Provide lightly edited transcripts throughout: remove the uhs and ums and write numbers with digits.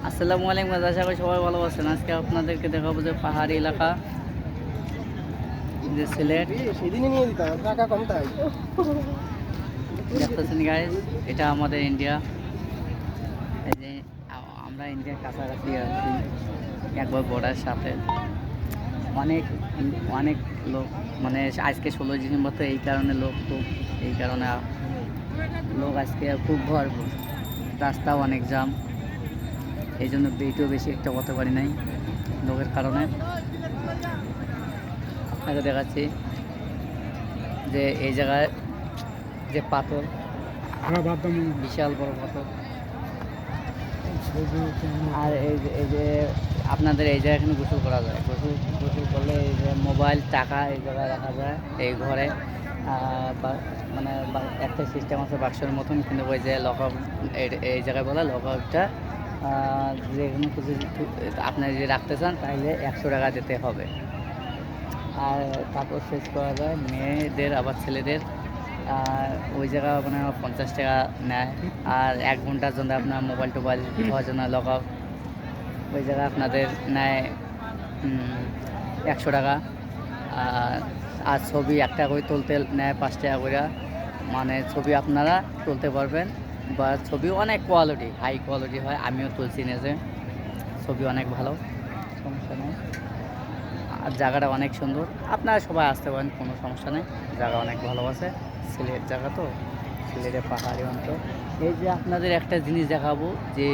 আসসালামু আলাইকুম, আশা করি সবাই ভালো আছেন। আজকে আপনাদেরকে দেখাবো যে পাহাড়ি এলাকা, যে সিলেট সেদিনই নিয়ে দিতাম, টাকা কম তাই। দেখতেছেন গাইস, এটা আমাদের ইন্ডিয়া। এই যে আমরা ইন্ডিয়ার কাছাকাছি আছি, একবার বর্ডার সাথে অনেক অনেক লোক, মানে আজকে 16 ডিসেম্বর, তো এই কারণে লোক খুব, এই কারণে লোক আজকে খুব ভরপুর, রাস্তাও অনেক জাম, এই জন্য ভিডিও বেশি একটা করতে পারি নাই লোকের কারণে। আপনাকে দেখাচ্ছি যে এই জায়গায় যে পাথর, বিশাল বড় পাথর। আর এই যে আপনাদের এই জায়গায় এখানে গোসল করা যায়, গোসল করলে এই যে মোবাইল টাকা এই জায়গায় রাখা যায় এই ঘরে। বা মানে একটা সিস্টেম আছে বাক্সের মতন, কিন্তু ওই যে লক আপ, এই জায়গায় বলে লক আপটা যে কোনো কিছু আপনি যদি রাখতে চান তাহলে 100 টাকা দিতে হবে। আর তারপর শেষ করা যায় মেয়েদের, আবার ছেলেদের ওই জায়গা মানে 50 টাকা নেয়। আর 1 ঘন্টার জন্য আপনার মোবাইল টোবাইল হওয়ার জন্য লক আপ, ওই জায়গায় আপনাদের নেয় 100 টাকা। আর ছবি একটা করে তুলতে নেয় 5 টাকা করে, মানে ছবি আপনারা তুলতে পারবেন। বা ছবি অনেক কোয়ালিটি, হাই কোয়ালিটি হয়, আমিও তুলছি নিজে, ছবি অনেক ভালো, সমস্যা নেই। আর জায়গাটা অনেক সুন্দর, আপনারা সবাই আসতে পারেন, কোনো সমস্যা নেই, জায়গা অনেক ভালো আছে। সিলেট জায়গা তো, সিলেটের পাহাড়ি অঞ্চল। এই যে আপনাদের একটা জিনিস দেখাবো, যে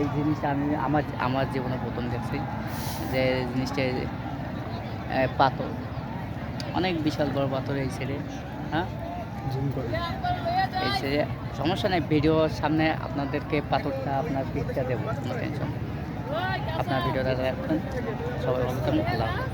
এই জিনিসটা আমি আমার জীবনে প্রথম দেখছি, যে জিনিসটা পাথর, অনেক বিশাল বড় পাথর এই সাইডে। হ্যাঁ, এই সাইডে সমস্যা নেই, ভিডিওর সামনে আপনাদেরকে পাথরটা, আপনার পিকটা দেবো, কোনো টেনশন নেই। আপনার ভিডিওটা দেখবেন, সবাই ভালো থাকুন, আল্লাহ হাফেজ।